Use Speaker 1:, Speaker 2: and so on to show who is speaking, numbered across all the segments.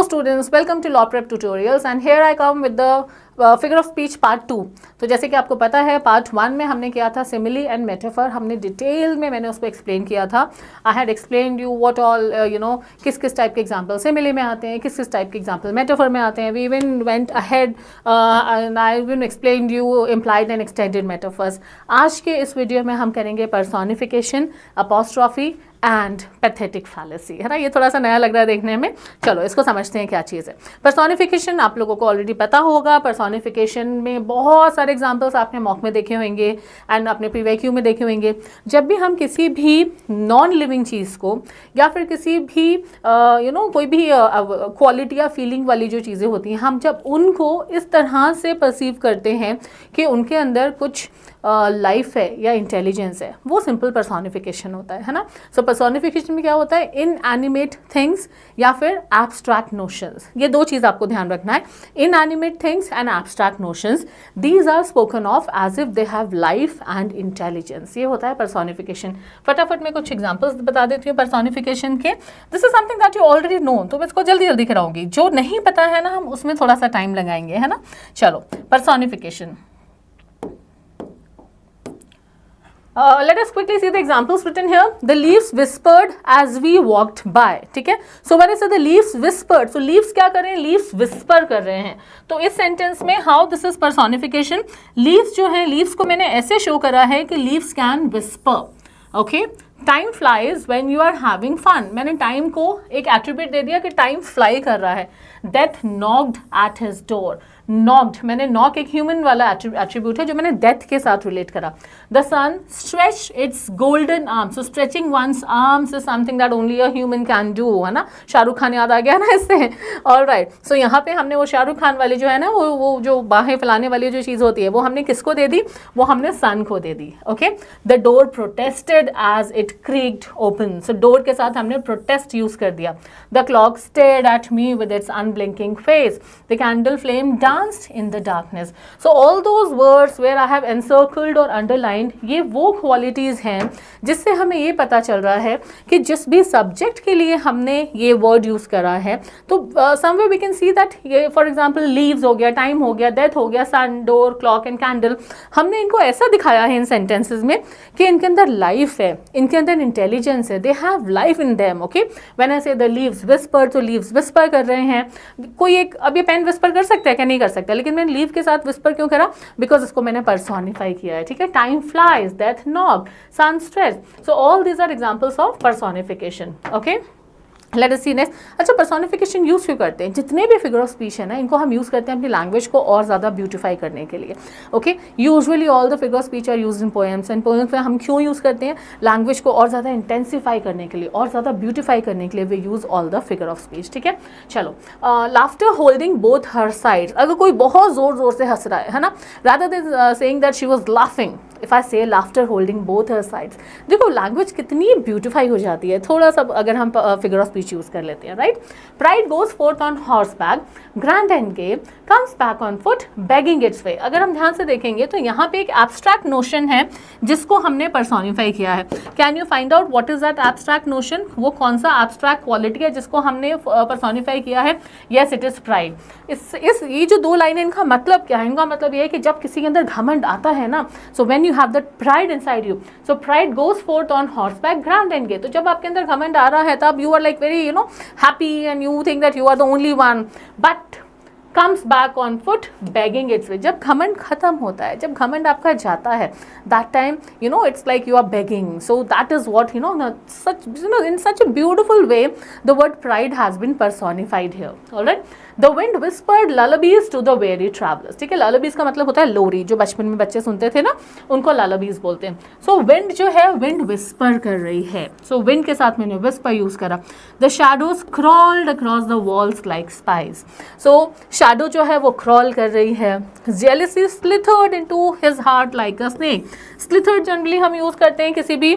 Speaker 1: students, welcome to Law Prep Tutorials and here I come with the figure of speech part 2। तो जैसे कि आपको पता है पार्ट 1 में हमने किया था सिमिली एंड मेटाफर, हमने डिटेल में मैंने उसको एक्सप्लेन किया था। I had explain you what all किस किस टाइप के एग्जांपल सिमिली में आते हैं, किस किस टाइप के एग्जांपल मेटाफर में आते हैं। We even went ahead and I even explain you implied and extended metaphors. आज के इस वीडियो में हम करेंगे personification, apostrophe and pathetic fallacy, है ना। ये थोड़ा सा नया लग रहा है देखने में, चलो इसको समझते हैं क्या चीज़ है। पर्सोनिफिकेशन आप लोगों को ऑलरेडी पता होगा। पर्सोनिफिकेशन में बहुत सारे एग्जांपल्स आपने मॉक में देखे होंगे एंड अपने प्रीव्यू में देखे होंगे। जब भी हम किसी भी नॉन लिविंग चीज़ को या फिर किसी भी कोई भी क्वालिटी या फीलिंग वाली जो चीज़ें होती हैं, हम जब उनको इस तरह से परसीव करते हैं कि उनके अंदर कुछ लाइफ है या इंटेलिजेंस है, वो सिंपल पर्सोनिफिकेशन होता है ना। सो पर्सोनिफिकेशन में क्या होता है, इन एनिमेट थिंग्स या फिर एब्स्ट्रैक्ट नोशंस, ये दो चीज़ आपको ध्यान रखना है। Inanimate things and abstract notions, these are spoken of as if they have life and intelligence, ये होता है पर्सोनिफिकेशन। फटाफट मैं कुछ एग्जाम्पल्स बता देती हूँ पर्सोनिफिकेशन के। This is something that you already know, तो मैं इसको जल्दी जल्दी कराऊंगी। जो नहीं पता है ना, हम उसमें थोड़ा सा टाइम लगाएंगे, है ना। चलो personification, let us quickly see the examples written here. The leaves whispered as we walked by, ठीक है। So when I say the leaves whispered, so leaves क्या कर रहे हैं, leaves whisper कर रहे हैं। तो इस सेंटेंस में how this is personification, leaves जो है, leaves को मैंने ऐसे शो करा है कि leaves can whisper, okay। Time flies when you are having fun, मैंने टाइम को एक एट्रीब्यूट दे दिया कि टाइम फ्लाई कर रहा है। Death knocked at his door, knocked मैंने नॉक एक ह्यूमन वाला एट्रीब्यूट है जो मैंने डेथ के साथ रिलेट करा। The sun stretch its golden arms, so stretching one's arms is something that only a human can do, है ना। शाहरुख खान याद आ गया ना इससे, ऑलराइट। सो यहाँ पे हमने वो शाहरुख खान वाली जो है ना, वो जो बाहें फैलाने वाली जो चीज़ होती है, वो हमने किसको दे दी, वो हमने सन को दे दी, okay. The door protested as it creaked open, so door के साथ हमने protest यूज कर दिया। The clock stared at me with its unblinking face. The candle flame danced in the darkness. So all those words where I have encircled or underlined, ये वो qualities हैं जिससे हमें ये पता चल रहा है कि जिस भी subject के लिए हमने ये word यूज करा है, तो somewhere we can see that ये for example leaves हो गया, time हो गया, death हो गया, sun, door, clock and candle, हमने इनको ऐसा दिखाया है इन sentences में कि इनके अंदर life है, इनके अंदर इंटेलिजेंस है, दे have life in them, okay. When I say the leaves whisper, तो लीव्स विस्पर कर रहे हैं। कोई एक, अब ये पेन विस्पर कर सकता है क्या, नहीं कर सकता, लेकिन मैंने लीव के साथ विस्पर क्यों करा, बिकॉज इसको मैंने पर्सोनिफाई किया है, ठीक है। Time flies, death knock, sun stretch, so all these are examples of personification, okay. Let us see next. अच्छा, पर्सोनिफिकेशन यूज़ क्यों करते हैं, जितने भी फिगर ऑफ स्पीच है ना, इनको हम यूज़ करते हैं अपनी लैंग्वेज को और ज़्यादा ब्यूटीफाई करने के लिए, okay. Usually all the figure of speech are used in poems, and poems में हम क्यों यूज़ करते हैं, लैंग्वेज को और ज़्यादा इंटेंसीफाई करने के लिए, और ज़्यादा ब्यूटीफाई करने के लिए we use all the figure of speech, ठीक है। चलो, laughter holding both her sides, अगर कोई बहुत ज़ोर ज़ोर से हंस रहा है ना, rather than saying that she was laughing, if I say laughter holding both her sides, देखो लैंग्वेज कितनी ब्यूटीफाई हो जाती है थोड़ा सा अगर हम फिगर ऑफ स्पीच यूज़ कर लेते हैं, right. Pride goes forth on horseback, grand and gay comes back on foot, begging its way. अगर हम ध्यान से देखेंगे तो यहाँ पे एक एब्स्ट्रैक्ट नोशन है जिसको हमने पर्सोनिफाई किया है। Can you find out what is that abstract notion, वो कौन सा एब्स्ट्रैक्ट क्वालिटी है जिसको हमने पर्सोनिफाई किया है। Yes, it is pride. ये जो दो लाइन है, इनका मतलब क्या है, इनका मतलब ये है कि जब किसी के अंदर घमंड आता है ना, so when you have that pride inside you, so pride goes forth on horseback, grand and gay. तो जब आपके अंदर घमंड आ रहा है तब you are like very happy and you think that you are the only one, but comes back on foot begging its way. जब घमंड खत्म होता है, जब घमंड आपका जाता है, that time it's like you are begging. So that is what in such a beautiful way the word pride has been personified here. All right. The wind whispered lullabies to the weary travelers. ठीक है, lullabies का मतलब होता है लोरी, जो बचपन में बच्चे सुनते थे ना, उनको lullabies बोलते हैं। So wind जो है, wind whisper कर रही है, so wind के साथ मैंने whisper यूज करा। The shadows crawled across the walls like spies. So shadow जो है वो crawl कर रही है। Jealousy slithered into his heart like a snake. Slithered generally हम यूज करते हैं किसी भी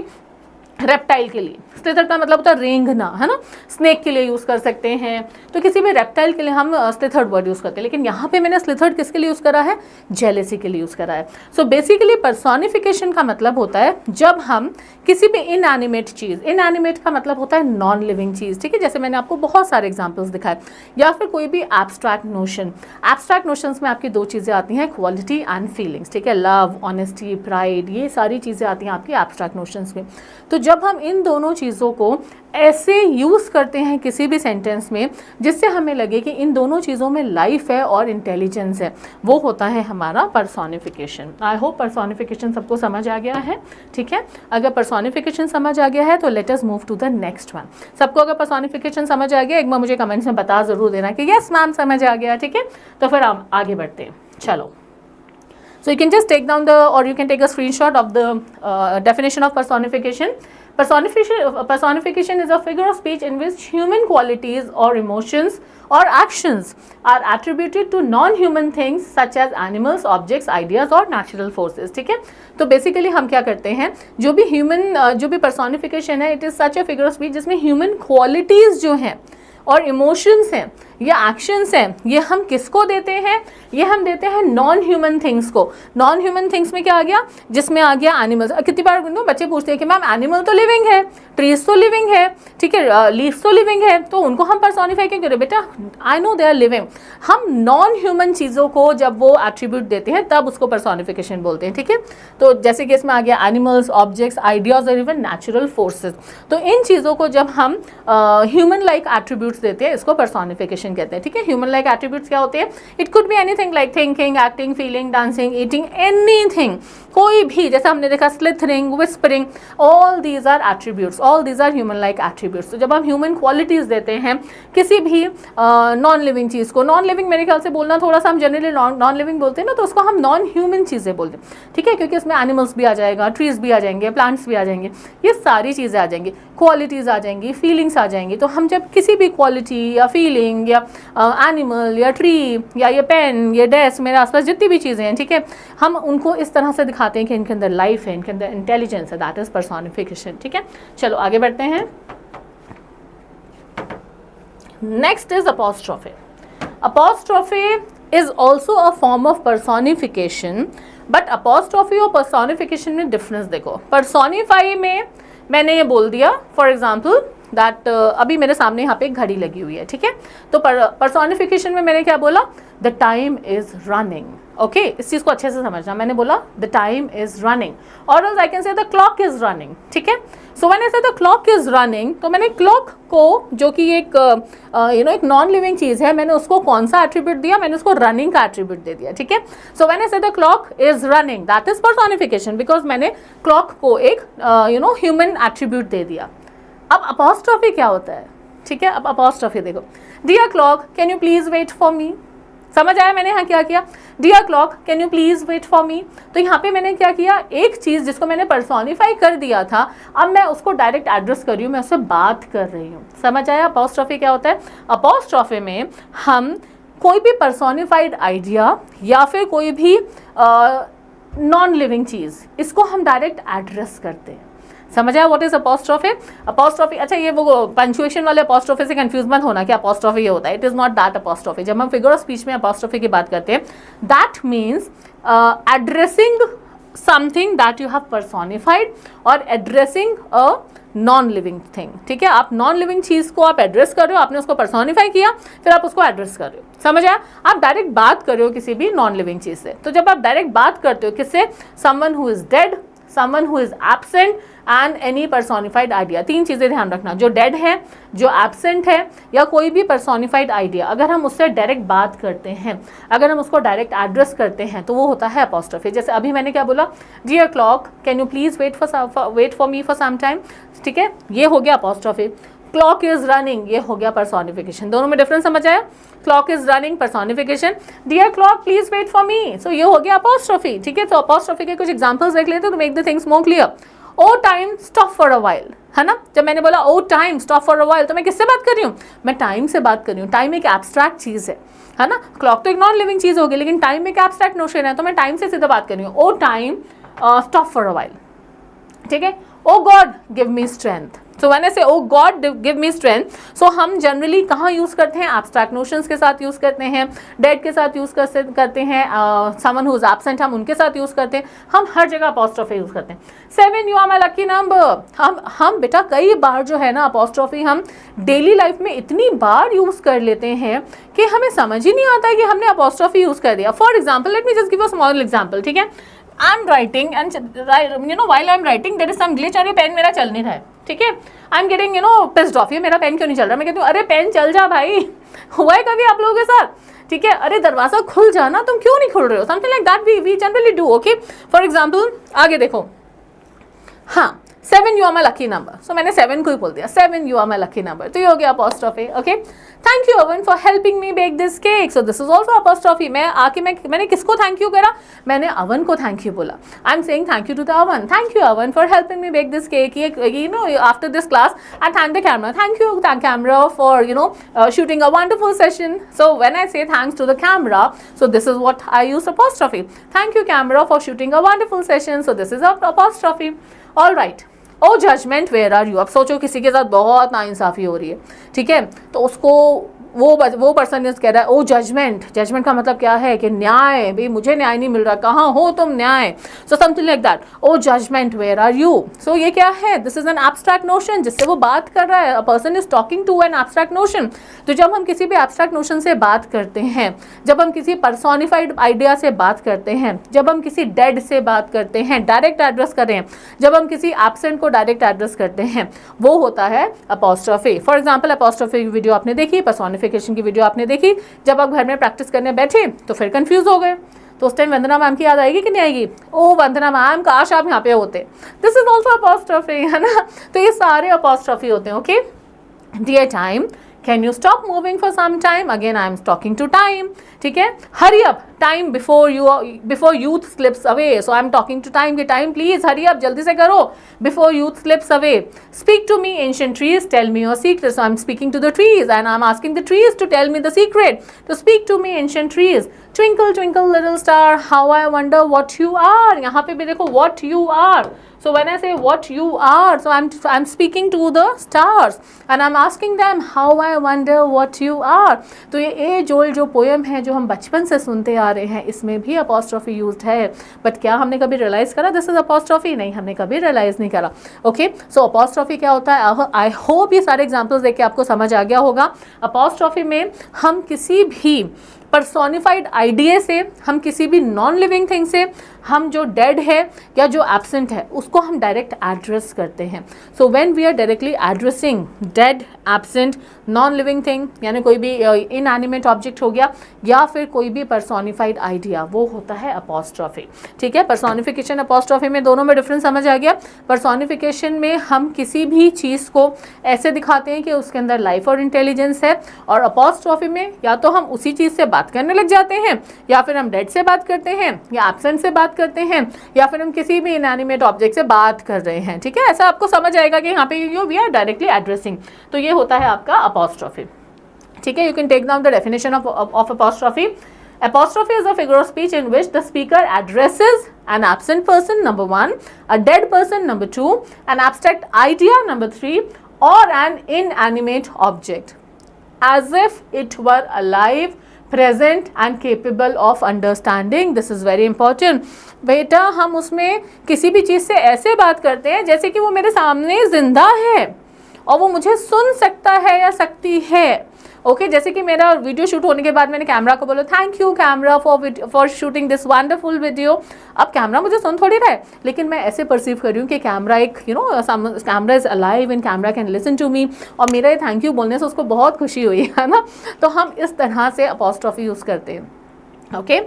Speaker 1: रेप्टाइल के लिए स्लिथर का मतलब होता है रेंगना, है ना, स्नेक के लिए यूज़ कर सकते हैं, तो किसी भी रेप्टाइल के लिए हम स्लिथर्ड वर्ड यूज़ करते हैं, लेकिन यहाँ पे मैंने स्लिथर्ड किसके लिए यूज़ करा है, जेलेसी के लिए यूज़ करा है। सो बेसिकली पर्सोनिफिकेशन का मतलब होता है जब हम किसी भी इनएनिमेट चीज़, इनएनिमेट का मतलब होता है नॉन लिविंग चीज़, ठीक है, जैसे मैंने आपको बहुत सारे एग्जाम्पल्स दिखाए, या फिर कोई भी एब्स्ट्रैक्ट नोशन। एब्स्ट्रैक्ट नोशंस में आपकी दो चीज़ें आती हैं, क्वालिटी एंड फीलिंग्स, ठीक है, लव, ऑनेस्टी, प्राइड, ये सारी चीज़ें आती हैं आपकी एब्स्ट्रैक्ट नोशंस में। तो जब हम इन दोनों चीज़ों को ऐसे यूज़ करते हैं किसी भी सेंटेंस में जिससे हमें लगे कि इन दोनों चीज़ों में लाइफ है और इंटेलिजेंस है, वो होता है हमारा पर्सोनिफिकेशन। आई होप पर्सोनिफिकेशन सबको समझ आ गया है, ठीक है। अगर पर्सोनिफिकेशन समझ आ गया है तो let us move to the next one. सबको अगर पर्सोनिफिकेशन समझ आ गया एक बार मुझे कमेंट्स में बता ज़रूर देना कि यस मैम समझ आ गया, ठीक है। तो फिर हम आगे बढ़ते हैं, चलो। So you can just take down or you can take a screenshot of the definition of personification. Personification is a figure of speech in which human qualities or emotions or actions are attributed to non-human things such as animals, objects, ideas or natural forces, ठीक है। तो basically हम क्या करते हैं, जो भी personification है, it is such a figure of speech जिसमें ह्यूमन क्वालिटीज़ जो हैं और इमोशंस हैं या एक्शंस हैं, ये हम किसको देते हैं, ये हम देते हैं नॉन ह्यूमन थिंग्स को। नॉन ह्यूमन थिंग्स में क्या आ गया, जिसमें आ गया एनिमल्स। कितनी बार बच्चे पूछते हैं कि मैम एनिमल तो लिविंग है, ट्रीज तो लिविंग है, ठीक है, लीव्स तो लिविंग है, तो उनको हम पर्सोनिफाई क्यों करें? बेटा I know they are living. हम नॉन ह्यूमन चीज़ों को जब वो एट्रीब्यूट देते हैं तब उसको पर्सोनिफिकेशन बोलते हैं, ठीक है। तो जैसे कि इसमें आ गया एनिमल्स, ऑब्जेक्ट्स, आइडियाज और इवन नेचुरल फोर्सेज। तो इन चीज़ों को जब हम ह्यूमन लाइक एट्रीब्यूट्स देते हैं इसको पर्सोनिफिकेशन कहते हैं, ठीक है। ह्यूमन लाइक एट्रीब्यूट्स क्या होते हैं? It could be anything like thinking, acting, feeling, dancing, eating, anything, कोई भी, जैसे हमने देखा slithering, whispering, all these are attributes, all these are human like attributes. तो जब हम ह्यूमन क्वालिटीज़ देते हैं किसी भी नॉन लिविंग चीज़ को, नॉन लिविंग मेरे ख्याल से बोलना थोड़ा सा हम जनरली नॉन लिविंग बोलते हैं ना, तो उसको हम नॉन ह्यूमन चीज़ें बोलते हैं, ठीक है, क्योंकि इसमें एनिमल्स भी आ जाएगा, ट्रीज भी आ जाएंगे, प्लांट्स भी आ जाएंगे, ये सारी चीज़ें आ जाएंगी, क्वालिटीज़ आ जाएंगी, फीलिंग्स आ जाएंगी। तो हम जब किसी भी क्वालिटी या फीलिंग या एनिमल या ट्री या ये पेन, ये डेस्क, मेरे आसपास जितनी भी चीज़ें हैं, ठीक है, हम उनको इस तरह से दिखाते हैं कि इनके अंदर लाइफ है, इनके अंदर इंटेलिजेंस है, दैट इज पर्सोनिफिकेशन, ठीक है। चलो आगे बढ़ते हैं। Next is apostrophe. Apostrophe is also a form of personification, but apostrophe और पर्सोनिफिकेशन में डिफरेंस देखो। पर्सोनिफाई में मैंने ये बोल दिया, फॉर एग्जाम्पल दैट अभी मेरे सामने यहाँ पे एक घड़ी लगी हुई है, ठीक है। तो पर्सोनिफिकेशन में मैंने क्या बोला? The time is running, okay. इस चीज़ को अच्छे से समझना, मैंने बोला द टाइम इज रनिंग, और आई can say the clock is running, ठीक है। सो when I say the clock is running, तो मैंने क्लॉक को, जो कि एक एक नॉन लिविंग चीज़ है, मैंने उसको कौन सा एट्रीब्यूट दिया? मैंने उसको रनिंग का एट्रीब्यूट दे दिया, ठीक है। सो when I say the clock is running, that is personification, because मैंने क्लॉक को एक ह्यूमन एट्रीब्यूट दे दिया। अब अपॉस्ट्रोफी क्या होता है, ठीक है। अब अपॉस्ट्रोफी देखो, dear clock can you please wait for me. समझ आया मैंने यहाँ क्या किया? Dear clock can you please wait for me. तो यहाँ पे मैंने क्या किया? एक चीज़ जिसको मैंने पर्सोनिफाई कर दिया था, अब मैं उसको डायरेक्ट एड्रेस कर रही हूँ, मैं उससे बात कर रही हूँ। समझ आया अपॉस्ट्रोफी क्या होता है? अपॉस्ट्रोफी में हम कोई भी पर्सोनिफाइड आइडिया या फिर कोई भी नॉन लिविंग चीज़, इसको हम डायरेक्ट एड्रेस करते हैं। समझ आया व्हाट इज अपॉस्ट्रोफी? अपॉस्ट्रोफी, अच्छा ये वो पंचुएशन वाले अपॉस्ट्रोफी से कंफ्यूज मत होना कि अपॉस्ट्रोफी ये होता है, it is not that apostrophe. जब हम फिगर ऑफ स्पीच में अपॉस्ट्रोफी की बात करते हैं, that means addressing something that you have personified और addressing a non living thing, ठीक है। आप नॉन लिविंग चीज़ को आप एड्रेस कर रहे हो, आपने उसको पर्सोनिफाई किया, फिर आप उसको एड्रेस कर रहे हो। समझ आया? आप डायरेक्ट बात कर रहे हो किसी भी नॉन लिविंग चीज़ से। तो जब आप डायरेक्ट बात करते हो किससे? Someone who is dead, someone who is absent and any personified idea. तीन चीज़ें ध्यान रखना, जो डेड है, जो एब्सेंट है, या कोई भी पर्सोनिफाइड आइडिया, अगर हम उससे डायरेक्ट बात करते हैं, अगर हम उसको डायरेक्ट एड्रेस करते हैं, तो वो होता है अपॉस्ट्रोफी। जैसे अभी मैंने क्या बोला? Dear clock can you please wait for me for some time, ठीक है, ये हो गया अपॉस्ट्रोफी। क्लॉक इज रनिंग, ये हो गया पर्सोनिफिकेशन। दोनों में डिफरेंस समझ आया? Clock is running personification, dear clock please wait for me, so ये हो गया अपॉस्ट्रोफी, ठीक है। तो अपॉस्ट्रोफी के कुछ एग्जांपल्स देख लेते हैं तो make the things more clear. O time stop for a while, है ना। जब मैंने बोला O time stop for a while, तो मैं किससे बात कर रही हूँ? मैं टाइम से बात कर रही हूँ। टाइम एक एब्स्ट्रैक्ट चीज़ है ना। क्लॉक तो एक नॉन लिविंग चीज़ होगी, लेकिन टाइम एक एब्स्ट्रैक्ट नोशन है, तो मैं टाइम से सीधा बात कर रही हूँ। O time stop for a while, ठीक है। O God give me strength. So when I say O God give me strength, so हम जनरली कहाँ यूज़ करते हैं, एब्स्ट्रैक्ट नोशंस के साथ यूज़ करते हैं, डेड के साथ यूज़ करते हैं, समवन हु इज एब्सेंट हम उनके साथ यूज़ करते हैं, हम हर जगह अपॉस्ट्रोफी यूज़ करते हैं। 7 you are my lucky number, हम बेटा कई बार जो है ना अपॉस्ट्रोफी हम डेली लाइफ में इतनी बार यूज़ कर लेते हैं कि हमें समझ ही नहीं आता है कि हमने अपॉस्ट्रोफी यूज़ कर दिया। For example let me just give a small example, ठीक है। I am writing and you know while I am writing there is some glitch और ये पेन मेरा चल नहीं रहा है, ठीक है। I am getting you know pissed off, ये मेरा पेन क्यों नहीं चल रहा। मैं कहती हूँ अरे पेन चल जा भाई, हुआ है कभी आप लोगों के साथ, ठीक है। अरे दरवाजा खुल जाना, तुम क्यों नहीं खुल रहे हो, something like that we generally do, okay. For example आगे देखो, हाँ 7 you are my lucky number, so मैंने 7 को ही बोल दिया, 7 you are my lucky number, तो ये हो गया apostrophe, okay. Thank you oven for helping me bake this cake, so this is also apostrophe. मैंने किसको थैंक यू करा, मैंने अवन को थैंक यू बोला। I am saying thank you to the oven, thank you oven for helping me bake this cake, you know after this class I thank the camera, thank you camera for you know shooting a wonderful session. So when I say thanks to the camera, so this is what I use apostrophe, thank you camera for shooting a wonderful session, so this is apostrophe. All right, O judgement where are you. अब सोचो किसी के साथ बहुत नाइंसाफ़ी हो रही है, ठीक है, तो उसको वो पर्सन कह रहा है ओ जजमेंट, जजमेंट का मतलब क्या है कि न्याय, भाई मुझे न्याय नहीं मिल रहा, कहाँ हो तुम न्याय, so something like that, O judgement where are you. So ये क्या है, this is an abstract notion, जिससे वो बात कर रहा है, a person is talking to an abstract notion. तो जब हम किसी भी एब्स्ट्रैक्ट नोशन से बात करते हैं, जब हम किसी पर्सोनिफाइड आइडिया से बात करते हैं, जब हम किसी डेड से बात करते हैं, डायरेक्ट एड्रेस करें, जब हम किसी एब्सेंट को डायरेक्ट एड्रेस करते हैं, वो होता है अपॉस्ट्रोफी। फॉर एग्जाम्पल अपॉस्ट्रोफी की वीडियो आपने देखी, पर्सोनिफिकेशन की वीडियो आपने देखी, जब आप घर में प्रैक्टिस करने बैठे तो फिर कंफ्यूज हो गए, तो उस टाइम वंदना मैम की याद आएगी कि नहीं आएगी, ओ वंदना मैम काश आप यहाँ पे होते, दिस इज ऑल्सो अपॉस्ट्रोफी, है ना। तो ये सारे अपॉस्ट्रोफी होते हैं, okay. Dear time, can you stop moving for some time, again I am talking to time, ठीक है। hurry up, time before youth slips away, so I am talking to time कि time please hurry up, जल्दी से करो, before youth slips away। speak to me ancient trees, tell me your secret, so I am speaking to the trees and I am asking the trees to tell me the secret, to speak to me ancient trees, twinkle twinkle little star, how I wonder what you are, यहाँ पे भी देखो what you are, so when I say what you are, so I'm speaking to the stars and I'm asking them how I wonder what you are। तो ये as old जो poem है जो हम बचपन से सुनते आ रहे हैं, इसमें भी अपॉस्ट्रोफी यूज्ड है, बट क्या हमने कभी रियलाइज करा दिस इज अपॉस्ट्रोफी, नहीं हमने कभी रियलाइज नहीं करा, ओके। सो अपॉस्ट्रोफी क्या होता है, आई होप ये सारे एग्जाम्पल्स देख के आपको समझ आ गया होगा। अपॉस्ट्रोफी में हम किसी भी पर्सोनिफाइड आइडिया से, हम किसी भी नॉन लिविंग थिंग से, हम जो डेड है या जो एब्सेंट है उसको हम डायरेक्ट एड्रेस करते हैं। So when we are directly addressing dead, absent, non living thing, यानी कोई भी इनएनिमेट ऑब्जेक्ट हो गया या फिर कोई भी पर्सोनिफाइड आइडिया, वो होता है अपॉस्ट्रोफी, ठीक है। पर्सोनिफिकेशन अपॉस्ट्रोफी में दोनों में डिफरेंस समझ आ गया। पर्सोनिफिकेशन में हम किसी भी चीज़ को ऐसे दिखाते हैं कि उसके अंदर लाइफ और इंटेलिजेंस है, और अपॉस्ट्रोफी में या तो हम उसी चीज़ से बात करने लग जाते हैं, या फिर हम डेड से बात करते हैं, या एब्सेंट से बात करते हैं, या फिर हम किसी भी इनएनिमेट ऑब्जेक्ट से बात कर रहे हैं, ठीक है। ऐसा आपको समझ आएगा कि यहाँ पे वी आर डायरेक्टली एड्रेसिंग, तो ये होता है आपका अपॉस्ट्रोफी, ठीक है। You can take down the definition of apostrophe. Apostrophe is a figure of speech in which the speaker addresses an absent person, number 1, a dead person, number 2, an abstract idea, number 3, or an inanimate object, as if it were alive, present and capable of understanding. This is very important. बेटा हम उसमें किसी भी चीज़ से ऐसे बात करते हैं जैसे कि वो मेरे सामने जिंदा है और वो मुझे सुन सकता है या सकती है, ओके। जैसे कि मेरा वीडियो शूट होने के बाद मैंने कैमरा को बोला thank you camera for shooting this wonderful video. अब कैमरा मुझे सुन थोड़ी रहा है, लेकिन मैं ऐसे परसीव कर रही हूँ कि कैमरा एक camera is alive and camera can listen to me, और मेरा ये थैंक यू बोलने से उसको बहुत खुशी हुई है ना। तो हम इस तरह से अपॉस्ट्रोफी यूज़ करते हैं, ओके।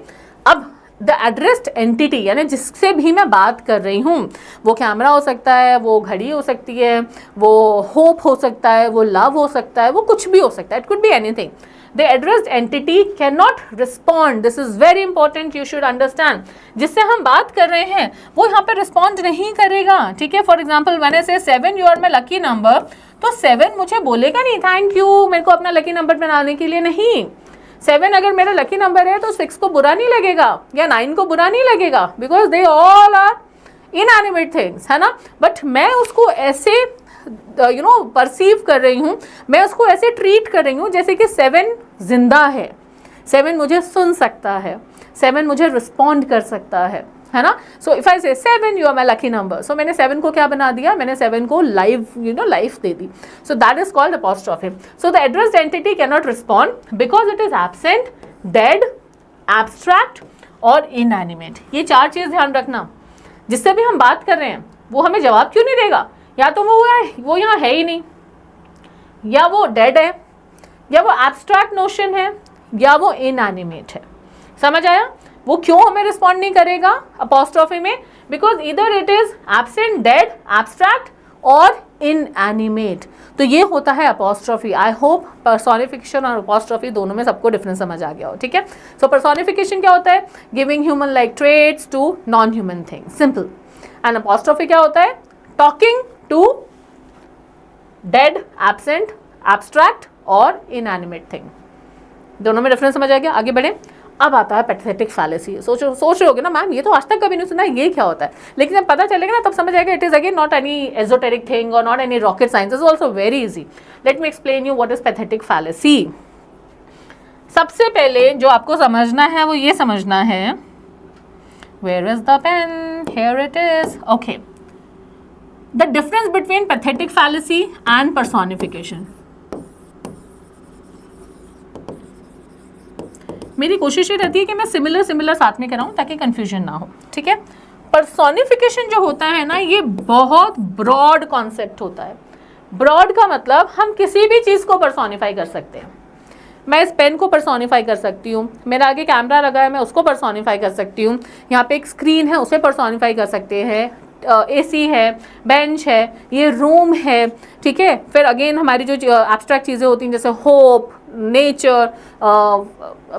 Speaker 1: अब द एड्रेस्ड एंटिटी, यानी जिससे भी मैं बात कर रही हूँ, वो कैमरा हो सकता है, वो घड़ी हो सकती है, वो होप हो सकता है, वो लव हो सकता है, वो कुछ भी हो सकता है, it could be anything. The addressed entity can not respond, this is very important, you should understand. जिससे हम बात कर रहे हैं वो यहाँ पे रिस्पॉन्ड नहीं करेगा, ठीक है। For example when I say 7 you are my lucky number, तो 7 मुझे बोलेगा नहीं थैंक यू मेरे को अपना लकी नंबर बनाने के लिए, नहीं। 7 अगर मेरा लकी नंबर है तो 6 को बुरा नहीं लगेगा या 9 को बुरा नहीं लगेगा, because they all are inanimate things, है ना, बट मैं उसको ऐसे परसीव कर रही हूँ, मैं उसको ऐसे ट्रीट कर रही हूँ जैसे कि 7 जिंदा है, 7 मुझे सुन सकता है, 7 मुझे रिस्पॉन्ड कर सकता है ना। So if I say 7 you are my lucky number, so मैंने 7 को क्या बना दिया, मैंने 7 को लाइफ दे दी। So that is called apostrophe. So the addressed entity can not respond because it is absent, dead, abstract और इनएनिमेट। ये 4 चीज ध्यान रखना। जिससे भी हम बात कर रहे हैं वो हमें जवाब क्यों नहीं देगा, या तो वो यहाँ है ही नहीं, या वो डेड है, या वो एब्स्ट्रैक्ट नोशन है, या वो इनएनिमेट है। समझ आया? वो क्यों हमें रिस्पॉन्ड नहीं करेगा अपॉस्ट्रोफी में? बिकॉज इधर it is absent, dead, abstract और इनएनिमेट। तो ये होता है अपॉस्ट्रोफी। आई होप पर्सोनिफिकेशन और अपॉस्ट्रोफी दोनों में सबको डिफरेंस समझ आ गया हो, ठीक है। सो पर्सोनिफिकेशन क्या होता है? Giving human like traits to non human things, simple. And apostrophe क्या होता है? Talking to dead, absent, abstract और इनएनिमेट थिंग। दोनों में डिफरेंस समझ आ गया? आगे बढ़े। अब आता है पैथेटिक फैलेसी। सोच रहे होगे ना मैम ये तो आज तक कभी नहीं सुना, ये क्या होता है? लेकिन जब पता चलेगा ना तब समझ आएगा it is again not any esoteric thing और not any rocket science, is also very easy. Let me explain you what is pathetic fallacy. सबसे पहले जो आपको समझना है वो ये समझना है, where is the pen, here it is, okay, the difference between pathetic fallacy and personification. मेरी कोशिश ये रहती है कि मैं सिमिलर साथ में कराऊं ताकि कंफ्यूजन ना हो, ठीक है। पर्सोनिफिकेशन जो होता है ना, ये बहुत ब्रॉड कॉन्सेप्ट होता है। ब्रॉड का मतलब हम किसी भी चीज़ को पर्सोनिफाई कर सकते हैं। मैं इस पेन को पर्सोनिफाई कर सकती हूँ, मेरे आगे कैमरा लगा है मैं उसको पर्सोनिफाई कर सकती हूँ, यहाँ पे एक स्क्रीन है उसे पर्सोनिफाई कर सकते हैं, एसी है, बेंच है, ये रूम है, ठीक है। फिर अगेन हमारी जो एब्स्ट्रैक्ट चीज़ें होती हैं जैसे hope, nature,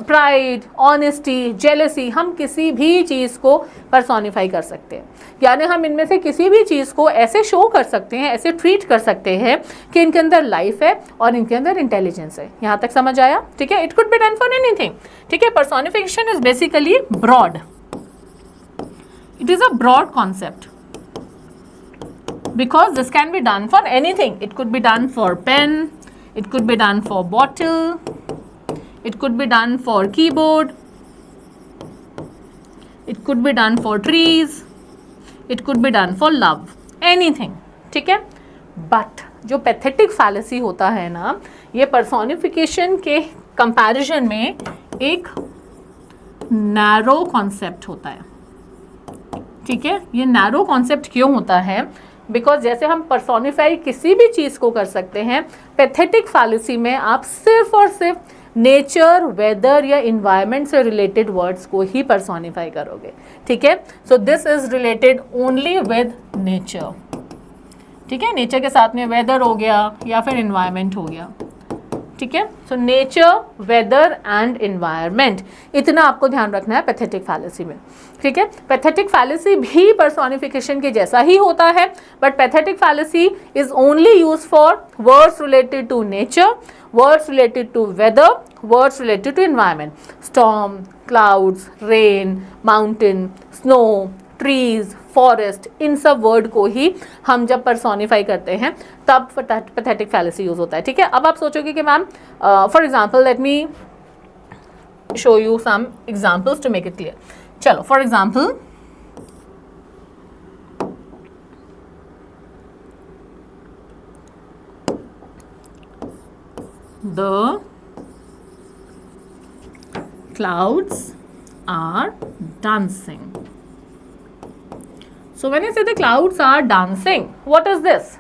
Speaker 1: pride, honesty, jealousy, हम किसी भी चीज़ को पर्सोनिफाई कर सकते हैं। यानी हम इनमें से किसी भी चीज़ को ऐसे शो कर सकते हैं, ऐसे ट्रीट कर सकते हैं कि इनके अंदर लाइफ है और इनके अंदर इंटेलिजेंस है। यहाँ तक समझ आया? ठीक है। It could be done for anything, ठीक है। Personification is basically broad, it is a broad concept because this can be done for anything. It could be done for pen, it could be done for bottle, it could be done for keyboard, it could be done for trees, it could be done for love, anything, ठीक है। But जो pathetic fallacy होता है ना, ये personification के comparison में एक नैरो कॉन्सेप्ट होता है, ठीक है। ये नैरो कॉन्सेप्ट क्यों होता है? बिकॉज जैसे हम पर्सोनिफाई किसी भी चीज़ को कर सकते हैं, पैथेटिक फैलेसी में आप सिर्फ और सिर्फ नेचर, वेदर या इन्वायरमेंट से रिलेटेड वर्ड्स को ही पर्सोनिफाई करोगे, ठीक है। सो this is related only with nature, ठीक है। नेचर के साथ में वेदर हो गया या फिर इन्वायरमेंट हो गया, ठीक है। So nature, weather and environment, इतना आपको ध्यान रखना है पैथेटिक फैलेसी में, ठीक है। पैथेटिक फैलेसी भी पर्सोनिफिकेशन के जैसा ही होता है, but pathetic fallacy is only use for words related to nature, words related to weather, words related to environment, storm, clouds, rain, mountain, snow, trees, forest, इन सब वर्ड को ही हम जब पर्सोनिफाई करते हैं तब पैथेटिक फैलेसी यूज होता है, ठीक है। अब आप सोचोगे कि ma'am for example let me show you some examples to make it clear. चलो for example the clouds are dancing. So when I say the clouds are dancing, what is this?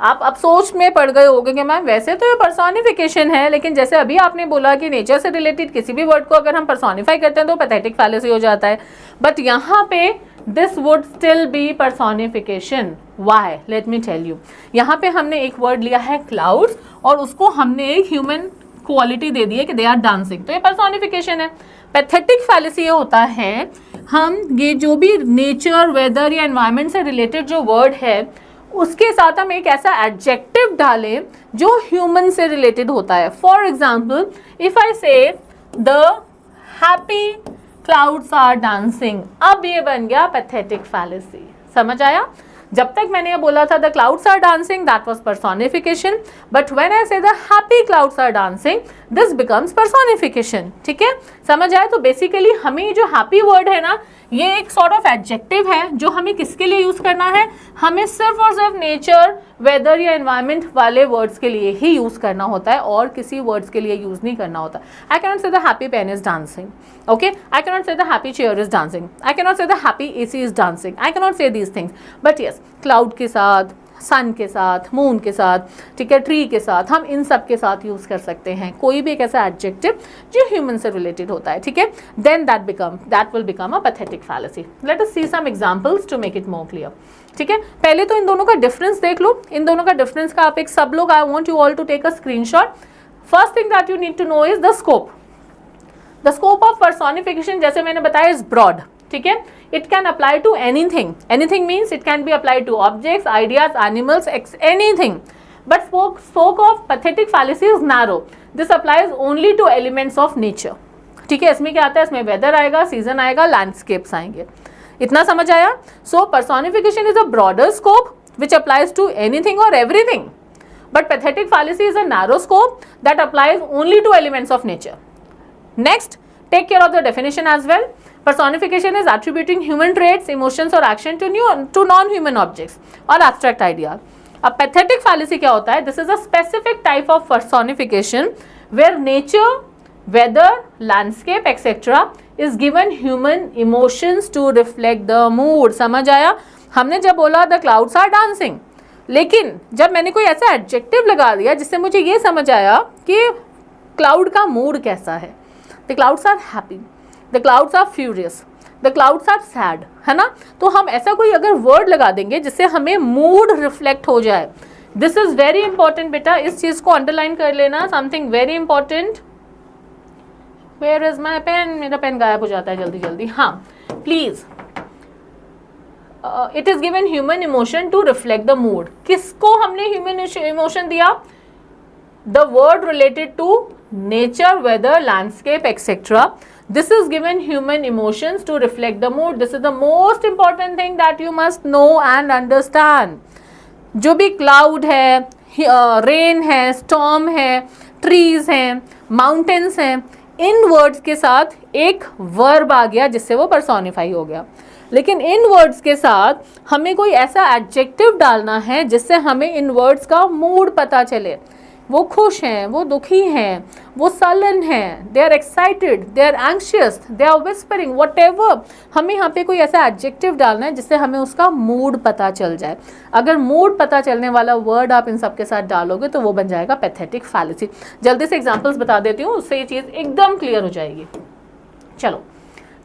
Speaker 1: आप अब सोच में पड़ गए होंगे कि मैम वैसे तो ये पर्सोनिफिकेशन है, लेकिन जैसे अभी आपने बोला कि नेचर से रिलेटेड किसी भी वर्ड को अगर हम पर्सोनिफाई करते हैं तो पैथेटिक फैलेसी हो जाता है, बट यहाँ पे this would still be personification. Why? Let me tell you. यहाँ पे हमने एक वर्ड लिया है क्लाउड्स और उसको हमने एक ह्यूमन क्वालिटी दे दी है कि दे आर डांसिंग, तो ये पर्सोनिफिकेशन है। पैथेटिक फैलेसी ये होता है हम ये जो भी नेचर, वेदर या एनवायरनमेंट से रिलेटेड जो वर्ड है उसके साथ हम एक ऐसा एडजेक्टिव डालें जो ह्यूमन से रिलेटेड होता है। For example if I say the happy clouds are dancing, अब ये बन गया पैथेटिक फैलेसी। समझ आया? जब तक मैंने ये बोला था the clouds are dancing, that was personification, but when I say the happy clouds are dancing, this becomes personification. ठीक है, समझ आया? तो बेसिकली हमें जो हैप्पी वर्ड है ना, ये एक सॉर्ट ऑफ एडजेक्टिव है जो हमें किसके लिए यूज करना है, हमें सिर्फ और सिर्फ नेचर, वेदर या एनवायरमेंट वाले वर्ड्स के लिए ही यूज करना होता है और किसी वर्ड्स के लिए यूज नहीं करना होता। I can not say the happy pen is dancing, okay, I cannot say the happy chair is dancing, I cannot say the happy AC is dancing, I cannot say these things, but yes, cloud के साथ, सन के साथ, moon के साथ, ठीक है, tree के साथ, हम इन सब के साथ यूज कर सकते हैं कोई भी एक ऐसा एडजेक्टिव जो ह्यूमन से रिलेटेड होता है। ठीक है, then that will become a pathetic fallacy. Let us see some examples to make it more clear. ठीक है, पहले तो इन दोनों का डिफरेंस देख लो। इन दोनों का डिफरेंस का आप एक सब लोग, I want you all to take a screenshot. First thing that you need to know is the scope. The scope of personification, जैसे मैंने बताया, इज ब्रॉड। ठीक है, it can apply to anything. Anything means it can be applied to objects, ideas, animals, anything. But scope of pathetic fallacy is narrow. This applies only to elements of nature. ठीक है, इसमें क्या आता है, इसमें weather आएगा, season आएगा, landscapes आएंगे। इतना समझ आया? So personification is a broader scope which applies to anything और everything, but pathetic fallacy is a narrow scope that applies only to elements of nature. Next, take care of the definition as well. Personification is attributing human traits, emotions or action to non-human objects or abstract ideas. अब pathetic fallacy क्या होता है? This is a specific type of personification where nature, weather, landscape, etc. is given human emotions to reflect the mood. समझ आया? हमने जब बोला the clouds are dancing, लेकिन जब मैंने कोई ऐसा adjective लगा दिया जिससे मुझे ये समझ आया कि क्लाउड का मूड कैसा है, The clouds are happy, the clouds are furious, the clouds are sad, है ना? तो हम ऐसा कोई अगर वर्ड लगा देंगे जिससे हमें मूड रिफ्लेक्ट हो जाए, दिस इज वेरी इंपॉर्टेंट बेटा, इस चीज को अंडरलाइन कर लेना, something very important. Where is my pen? मेरा पेन गायब हो जाता है जल्दी जल्दी। हाँ please, it is given human emotion to reflect the mood. किसको हमने ह्यूमन इमोशन दिया? The word related to nature, weather, landscape, etc. This is given human emotions to reflect the mood. This is the most important thing that you must know and understand. जो भी cloud है, rain है, storm है, trees हैं, mountains हैं, इन words के साथ एक verb आ गया जिससे वो personify हो गया। लेकिन इन वर्ड्स के साथ हमें कोई ऐसा adjective डालना है जिससे हमें इन वर्ड्स का मूड पता चले। वो खुश हैं, वो दुखी हैं, वो सलन हैं, they are excited, they are anxious, they are whispering, whatever. हमें यहाँ पे कोई ऐसा एडजेक्टिव डालना है जिससे हमें उसका मूड पता चल जाए। अगर मूड पता चलने वाला वर्ड आप इन सब के साथ डालोगे तो वो बन जाएगा पैथेटिक फैलेसी। जल्दी से एग्जाम्पल्स बता देती हूँ, उससे ये चीज़ एकदम क्लियर हो जाएगी। चलो,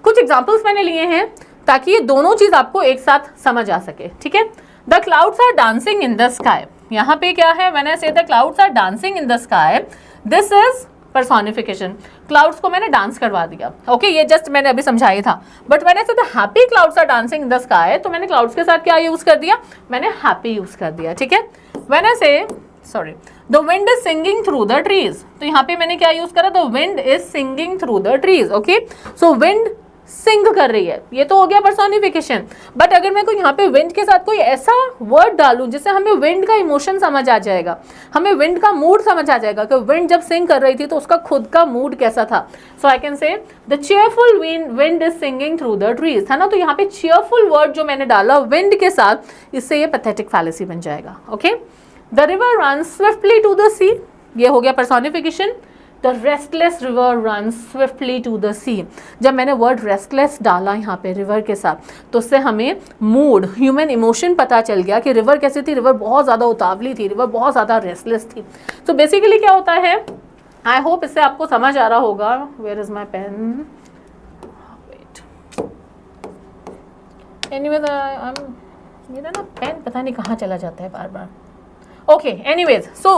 Speaker 1: कुछ एग्जाम्पल्स मैंने लिए हैं ताकि ये दोनों चीज़ आपको एक साथ समझ आ सके। ठीक है, the clouds are dancing in the sky. यहाँ पे क्या है? When I say the clouds are dancing in the sky, this is personification. Clouds को मैंने डांस करवा दिया। ओके, ये जस्ट मैंने अभी समझाया था। But when I say the happy clouds are dancing in the sky, तो मैंने क्लाउड्स के साथ क्या यूज कर दिया? मैंने हैप्पी यूज कर दिया। ठीक है, when I say the wind is singing through the trees, तो यहाँ पे मैंने क्या यूज करा? The wind is singing through the trees. Okay, so wind sing कर रही है, ये तो हो गया पर्सोनिफिकेशन। बट अगर मैं कोई यहाँ पे विंड के साथ कोई ऐसा वर्ड डालूं जिससे हमें विंड का इमोशन समझ आ जाएगा, हमें विंड का मूड समझ आ जाएगा कि विंड जब सिंग कर रही थी तो उसका खुद का मूड कैसा था। So I can say the cheerful wind is singing through the trees, है ना? तो यहाँ पे चीयरफुल वर्ड जो मैंने डाला विंड के साथ, इससे ये पैथेटिक फैलेसी बन जाएगा। Okay, the river runs swiftly to the sea, ये हो गया personification. The restless river runs swiftly to the sea. जब मैंने वर्ड restless डाला यहाँ पे रिवर के साथ, तो उससे हमें मूड, ह्यूमन इमोशन पता चल गया कि रिवर कैसी थी। रिवर बहुत ज़्यादा उतावली थी, रिवर बहुत ज़्यादा रेस्टलेस थी। तो बेसिकली क्या होता है, आई होप इससे आपको समझ आ रहा होगा। Where is my pen? Wait, anyways मेरा ना पेन पता नहीं कहाँ चला जाता है बार बार। Okay, anyways, so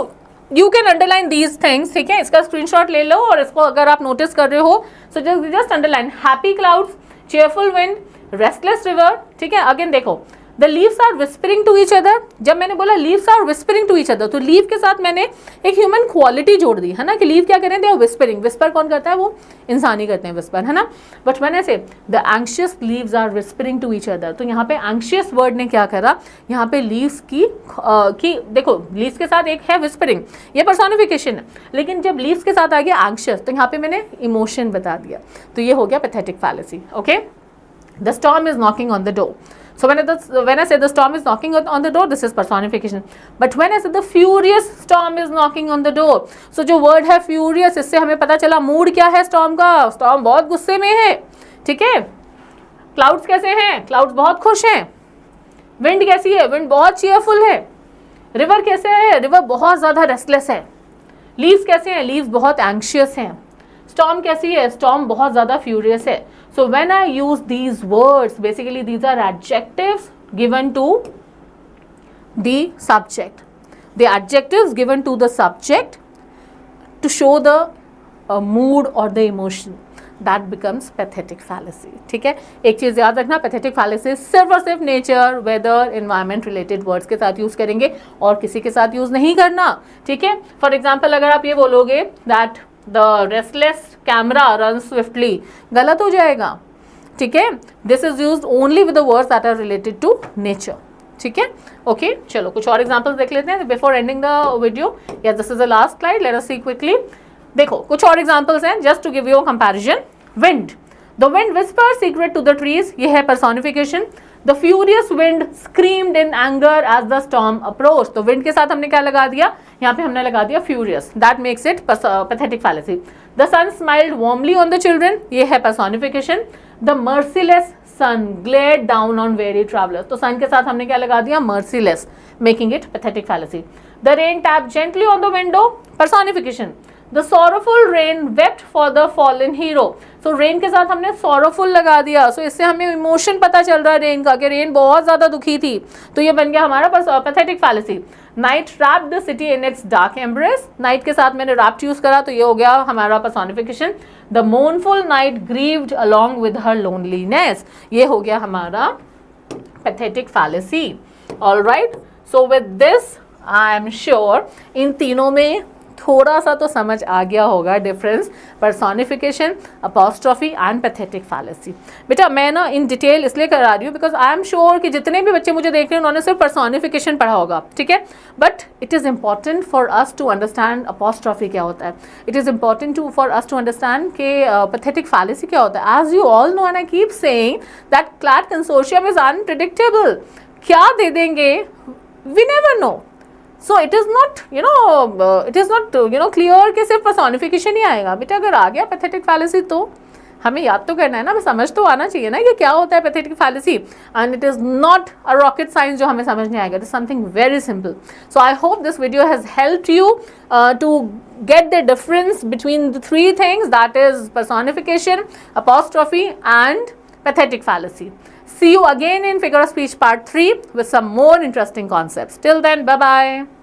Speaker 1: you can underline these things. ठीक है, इसका स्क्रीनशॉट ले लो और इसको अगर आप नोटिस कर रहे हो, so just underline happy clouds, cheerful wind, restless river. ठीक है, अगेन देखो, the leaves are whispering to each other, जब मैंने बोला leaves are whispering to each other, तो लीव के साथ मैंने एक ह्यूमन क्वालिटी जोड़ दी है ना, कि लीव क्या करें, दे आर विस्परिंग, विस्पर कौन करता है, वो इंसान ही करते हैं विस्पर, है ना। बट मैंने say the anxious leaves are whispering to each other, तो यहाँ पे एंग्शियस वर्ड ने क्या करा, यहाँ पे लीव्स की देखो लीव्स के साथ एक है विस्परिंग, ये पर्सोनिफिकेशन है, लेकिन जब लीव्स के साथ आ गया एंग्शियस, तो यहाँ पे मैंने इमोशन बता दिया, तो ये हो गया pathetic fallacy. Okay, the storm is knocking on the door, so when I say the storm is knocking on the door, this is personification. But when I say the furious storm is knocking on the door, so जो word है furious, इससे हमें पता चला mood क्या है storm का, storm बहुत गुस्से में है, ठीक है। clouds कैसे हैं, clouds बहुत खुश हैं। wind कैसी है, wind बहुत cheerful है। river कैसे है, river बहुत ज़्यादा restless है। leaves कैसे हैं, leaves बहुत anxious हैं। storm कैसी है, storm बहुत ज़्यादा furious है। So when I use these words, basically these are adjectives given to the subject. The adjectives given to the subject to show the mood or the emotion. That becomes pathetic fallacy. ठीक है, एक चीज़ याद रखना, pathetic fallacy सिर्फ और सिर्फ nature, weather, environment related words के साथ यूज़ करेंगे और किसी के साथ यूज़ नहीं करना, ठीक है। For example, अगर आप ये बोलोगे that the restless camera runs swiftly, गलत हो जाएगा, ठीक है। This is used only with the words that are related to nature, ठीक है। ओके, चलो कुछ और एग्जांपल्स देख लेते हैं before ending the video. Yes, this is the last slide, let us see quickly. देखो कुछ और एग्जांपल्स हैं just to give you a comparison. Wind, the wind whispers secret to the trees, ये है personification. The furious wind screamed in anger as the storm approach, तो wind के साथ हमने क्या लगा दिया, यहाँ पे हमने लगा दिया furious, that makes it pathetic fallacy. The sun smiled warmly on the children, ये है personification. The merciless sun glared down on weary travellers, तो सन के साथ हमने क्या लगा दिया, merciless, making it pathetic fallacy. The rain tap gently on the window, personification. The sorrowful rain wept for the fallen hero, so rain के साथ हमने सॉरोफुल लगा दिया, सो इससे हमें इमोशन पता चल रहा है रेन का, कि रेन बहुत ज़्यादा दुखी थी, तो ये बन गया हमारा pathetic fallacy. Night wrapped the city in its dark embrace, night के साथ मैंने रैप्ट यूज़ करा, तो ये हो गया हमारा personification. The mournful night grieved along with her loneliness, ये हो गया हमारा pathetic fallacy. All right, so with this I am sure इन तीनों में थोड़ा सा तो समझ आ गया होगा difference, personification, apostrophe and pathetic fallacy. बेटा मैं ना इन डिटेल इसलिए करा रही हूँ बिकॉज आई एम श्योर कि जितने भी बच्चे मुझे देख रहे हैं उन्होंने सिर्फ पर्सोनिफिकेशन पढ़ा होगा, ठीक है। But it is important for us to understand apostrophe क्या होता है, it is important for us to understand कि पैथेटिक फैलेसी क्या होता है। As you all know and I keep saying that CLAT consortium is unpredictable, क्या दे देंगे we never know. So it is not clear कि सिर्फ पर्सोनिफिकेशन ही आएगा। बेटा अगर आ गया पैथेटिक फैलेसी तो हमें याद तो करना है ना, समझ तो आना चाहिए ना कि क्या होता है pathetic fallacy. And it is not a rocket science जो हमें समझ नहीं आएगा, it is something very simple. So I hope this video has helped you to get the difference between the three things, that is personification, apostrophe and pathetic fallacy. See you again in figure of speech part 3 with some more interesting concepts. Till then, bye bye.